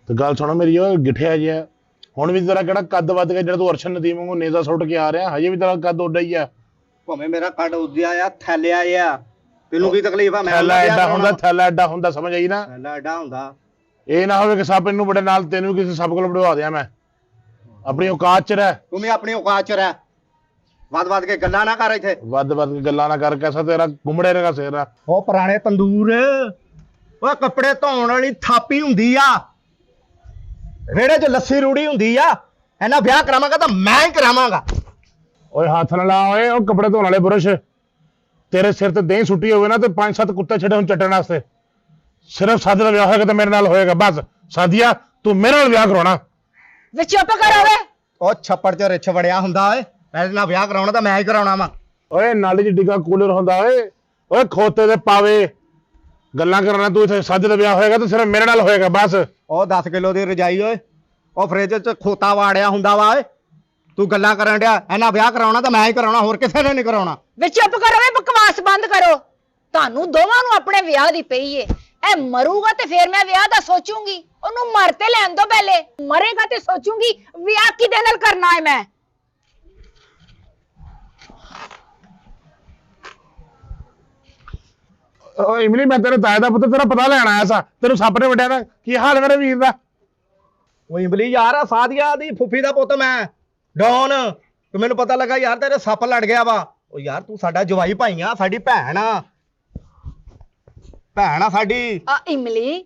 ਤੇ ਗੱਲ ਸੁਣੋ ਮੇਰੀ, ਉਹ ਗਿੱਠਿਆ ਜਿਹਾ ਹੁਣ ਵੀ ਤੇਰਾ ਕਿਹੜਾ ਕੱਦ ਵੱਧ ਗਿਆ ਜਿਹੜਾ ਤੂੰ ਅਰਸ਼ਨ ਨਦੀਮ ਵਾਂਗੂ ਨੇਜ਼ਾ ਸੁੱਟ ਕੇ ਆ ਰਿਹਾ, ਹਜੇ ਵੀ ਤੇਰਾ ਕੱਦ ਓਡਾ ਹੀ ਆ। ਭਾਵੇਂ ਮੇਰਾ ਕੱਦ ਉੱਡਿਆ ਆ, ਥੈਲਿਆ ਆ, ਤੈਨੂੰ ਕੀ ਤਕਲੀਫ ਆ? ਮੈਂ ਥੈਲਾ ਐਡਾ ਹੁੰਦਾ, ਥੈਲਾ ਐਡਾ ਹੁੰਦਾ, ਸਮਝ ਆਈ ਨਾ? ਥੈਲਾ ਐਡਾ ਹੁੰਦਾ। ਇਹ ਨਾ ਹੋਵੇ ਕਿ ਸੱਪ ਇਹਨੂੰ ਬੜੇ ਨਾਲ ਤੈਨੂੰ ਵੀ ਕਿਸੇ ਸੱਪ ਕੋਲ ਵੜਵਾ ਦਿਆਂ ਮੈਂ। ਆਪਣੀ ਔਕਾਤ ਚ ਰਹਿ। ਤੂੰ ਵੀ ਆਪਣੀ ਔਕਾਤ ਚ ਰਹਿ, ਵੱਧ ਕੇ ਗੱਲਾਂ ਨਾ ਕਰ ਇੱਥੇ। ਵੱਧ ਕੇ ਗੱਲਾਂ ਨਾ ਕਰ, ਕੈਸਾ ਤੇਰਾ ਗੁੰਮੜੇ ਰੇਗਾ ਸਿਰ ਆ। ਉਹ ਪੁਰਾਣੇ ਤੰਦੂਰ, ਉਹ ਕੱਪੜੇ ਧੋਣ ਵਾਲੀ ਥਾਪੀ ਹੁੰਦੀ ਆ, ਵਿਹੜੇ 'ਚ ਲੱਸੀ ਰੂੜੀ ਹੁੰਦੀ ਆ। ਇਹਨਾਂ ਵਿਆਹ ਕਰਾਵਾਂਗਾ ਤਾਂ ਮੈਂ ਹੀ ਕਰਾਵਾਂਗਾ। ਓਏ ਹੱਥ ਨਾ ਲਾ ਓਏ, ਉਹ ਕੱਪੜੇ ਧੋਣ ਵਾਲੇ ਬੁਰਸ਼ ਤੇਰੇ ਸਿਰ ਤੇ ਦਹੀਂ ਸੁੱਟੀ ਹੋਵੇ ਨਾ ਤੇ 5-7 ਕੁੱਤੇ ਛੱਡੇ ਹੁਣ ਚੱਟਣ ਵਾਸਤੇ। ਸਿਰਫ ਸਾਦੇ ਦਾ ਵਿਆਹ ਹੋਏਗਾ ਤੇ ਮੇਰੇ ਨਾਲ ਹੋਏਗਾ ਬਸ। ਸਾਦੀਆ ਤੂੰ ਮੇਰੇ ਨਾਲ ਵਿਆਹ ਕਰਾਉਣਾ। ਵੇ ਚੁੱਪ ਕਰ ਓਏ। ਉਹ ਛੱਪੜ 'ਚ ਰਿੱਛ ਵੜਿਆ ਹੁੰਦਾ ਓਏ, ਇਹਦੇ ਨਾਲ ਵਿਆਹ ਕਰਾਉਣਾ ਤਾਂ ਮੈਂ ਹੀ ਕਰਾਉਣਾ ਵਾ। ਓਏ ਨਾਲੀ 'ਚ ਡਿੱਗਾ ਕੂਲਰ ਹੁੰਦਾ ਓਏ, ਓਏ ਖੋਤੇ ਦੇ ਪਾਵੇ ਗੱਲਾਂ ਕਰਨਾ। ਤੂੰ ਇੱਥੇ ਸਾਦੇ ਦਾ ਵਿਆਹ ਹੋਏਗਾ ਤੇ ਸਿਰਫ ਮੇਰੇ ਨਾਲ ਹੋਏਗਾ ਬਸ। ਉਹ 10 ਕਿਲੋ ਦੀ ਰਜਾਈ ਓਏ, ਉਹ ਫ੍ਰਿਜ 'ਚ ਖੋਤਾ ਵਾੜਿਆ ਹੁੰਦਾ ਵਾ ਓਏ। ਤੂੰ ਗੱਲਾਂ ਕਰਨ ਡਿਆ, ਇਹਨਾਂ ਵਿਆਹ ਕਰਾਉਣਾ ਤਾਂ ਮੈਂ ਹੀ ਕਰਾਉਣਾ, ਹੋਰ ਕਿਸੇ ਨੇ ਨਹੀਂ ਕਰਾਉਣਾ। ਵੇ ਚੁੱਪ ਕਰ ਓਏ, ਬਕਵਾਸ ਬੰਦ ਕਰੋ। ਤੁਹਾਨੂੰ ਦੋਵਾਂ ਨੂੰ ਆਪਣੇ ਵਿਆਹ ਦੀ ਪਈ ਏ। ਇਹ ਮਰੂਗਾ ਤੇ ਫਿਰ ਮੈਂ ਵਿਆਹ ਦਾ ਸੋਚੂੰਗੀ। ਉਹਨੂੰ ਮਰ ਤੇ ਲੈਣ ਦੋ ਪਹਿਲੇ, ਮਰੇਗਾ ਤੇ ਸੋਚੂੰਗੀ ਵਿਆਹ ਕਿਹਦੇ ਨਾਲ ਕਰਨਾ ਹੈ ਮੈਂ। ਓ ਇਮਲੀ, ਮੈਂ ਤੇਰੇ ਤਾਏ ਦਾ ਪੁੱਤ, ਤੇਰਾ ਪਤਾ ਲੈਣ ਆਇਆ ਸਾਂ। ਤੈਨੂੰ ਸੱਪ ਨੇ ਵੱਢਿਆ ਨਾ? ਕੀ ਹਾਲ ਮੇਰੇ ਵੀਰ ਦਾ? ਉਹ ਇੰਬਲੀ ਯਾਰ, ਸਾਦੀਆ ਦੀ ਫੁੱਫੀ ਦਾ ਪੁੱਤ ਮੈਂ ਡੌਨ। ਤੇ ਮੈਨੂੰ ਪਤਾ ਲੱਗਾ ਯਾਰ ਤੇਰੇ ਸੱਪ ਲੜ ਗਿਆ ਵਾ। ਉਹ ਯਾਰ ਤੂੰ ਸਾਡਾ ਜਵਾਈ ਭਾਈ ਆ, ਸਾਡੀ ਭੈਣ ਆ, ਭੈਣ ਆ ਸਾਡੀ। ਇਮਲੀ